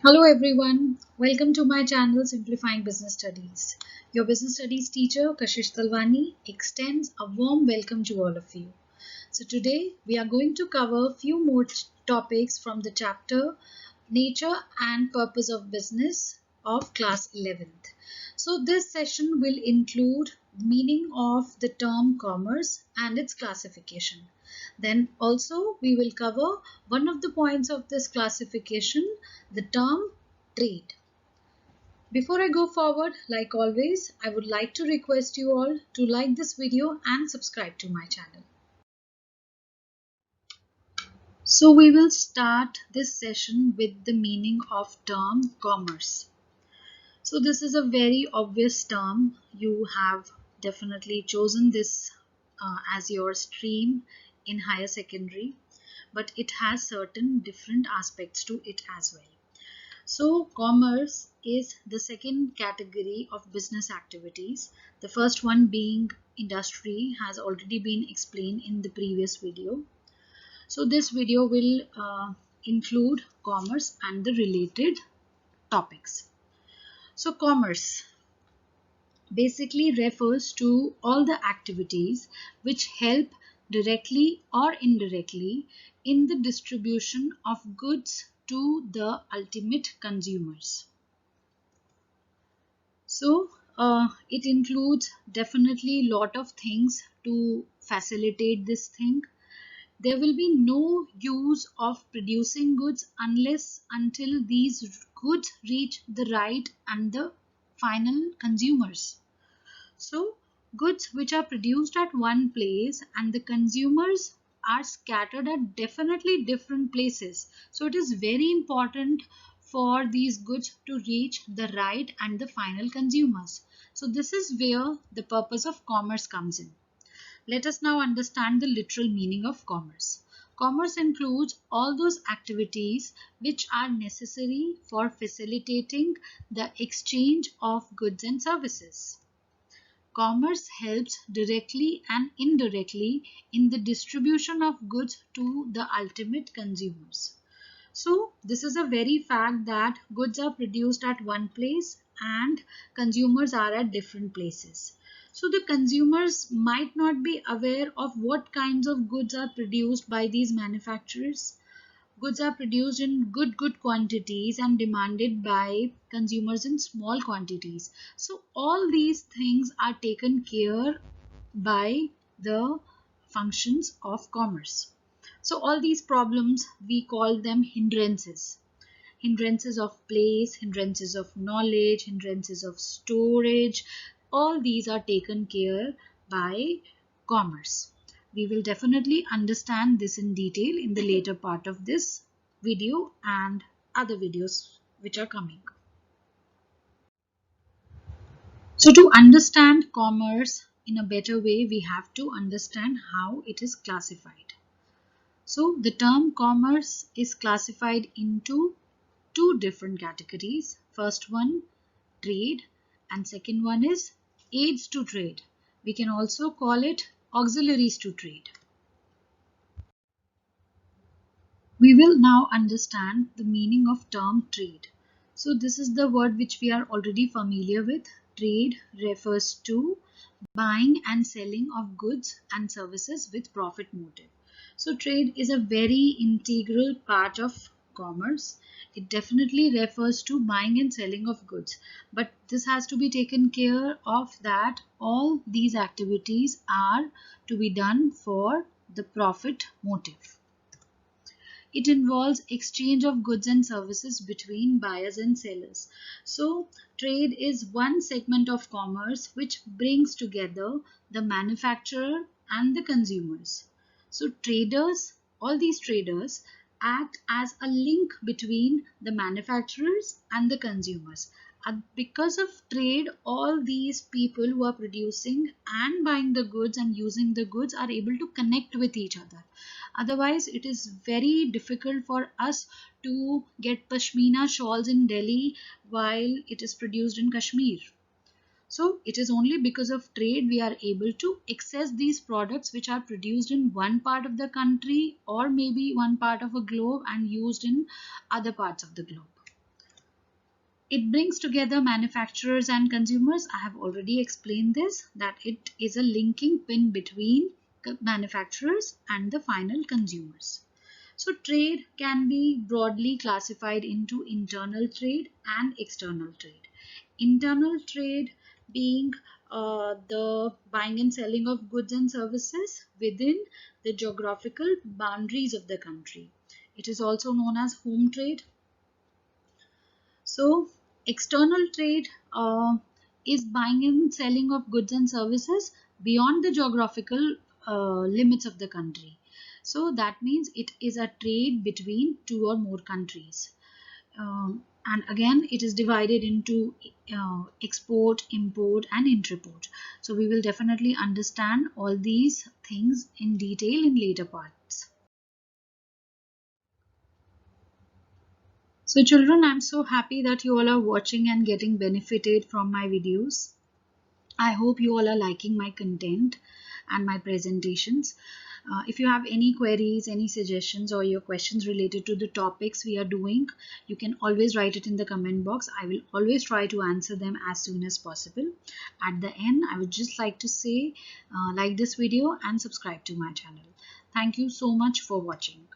Hello everyone, welcome to my channel Simplifying Business Studies. Your business studies teacher Kashish Talwani extends a warm welcome to all of you. So today we are going to cover a few more topics from the chapter Nature and Purpose of Business of class 11th. So this session will include meaning of the term commerce and its classification. Then also we will cover one of the points of this classification, the term trade. Before I go forward, like always, I would like to request you all to like this video and subscribe to my channel. So we will start this session with the meaning of term commerce. So this is a very obvious term. You have definitely chosen this as your stream in higher secondary, but it has certain different aspects to it as well. So commerce is the second category of business activities. The first one being industry has already been explained in the previous video. So this video will include commerce and the related topics. So commerce basically refers to all the activities which help directly or indirectly in the distribution of goods to the ultimate consumers. So it includes definitely lot of things to facilitate this thing. There will be no use of producing goods until these goods reach the right and the final consumers. So goods which are produced at one place and the consumers are scattered at definitely different places. So it is very important for these goods to reach the right and the final consumers. So this is where the purpose of commerce comes in. Let us now understand the literal meaning of commerce. Commerce includes all those activities which are necessary for facilitating the exchange of goods and services. Commerce helps directly and indirectly in the distribution of goods to the ultimate consumers. So this is a very fact that goods are produced at one place and consumers are at different places. So the consumers might not be aware of what kinds of goods are produced by these manufacturers. Goods are produced in good quantities and demanded by consumers in small quantities. So all these things are taken care by the functions of commerce. So all these problems, we call them hindrances. Hindrances of place, hindrances of knowledge, hindrances of storage. All these are taken care by commerce. We will definitely understand this in detail in the later part of this video and other videos which are coming. So to understand commerce in a better way, we have to understand how it is classified. So the term commerce is classified into two different categories. First one, trade, and second one is aids to trade. We can also call it auxiliaries to trade. We will now understand the meaning of term trade. So this is the word which we are already familiar with. Trade refers to buying and selling of goods and services with profit motive. So trade is a very integral part of commerce. It definitely refers to buying and selling of goods, but this has to be taken care of that all these activities are to be done for the profit motive. It involves exchange of goods and services between buyers and sellers. So trade is one segment of commerce which brings together the manufacturer and the consumers. So traders, all these traders act as a link between the manufacturers and the consumers. Because of trade, all these people who are producing and buying the goods and using the goods are able to connect with each other. Otherwise, it is very difficult for us to get Pashmina shawls in Delhi while it is produced in Kashmir. So it is only because of trade we are able to access these products which are produced in one part of the country or maybe one part of a globe and used in other parts of the globe. It brings together manufacturers and consumers. I have already explained this, that it is a linking pin between manufacturers and the final consumers. So trade can be broadly classified into internal trade and external trade. Internal trade being the buying and selling of goods and services within the geographical boundaries of the country. It is also known as home trade. So external trade is buying and selling of goods and services beyond the geographical limits of the country. So that means it is a trade between two or more countries. And again, it is divided into export, import, and intraport. So we will definitely understand all these things in detail in later parts. So children, I'm so happy that you all are watching and getting benefited from my videos. I hope you all are liking my content and my presentations. If you have any queries, any suggestions, or your questions related to the topics we are doing, you can always write it in the comment box. I will always try to answer them as soon as possible. At the end, I would just like to say like this video and subscribe to my channel. Thank you so much for watching.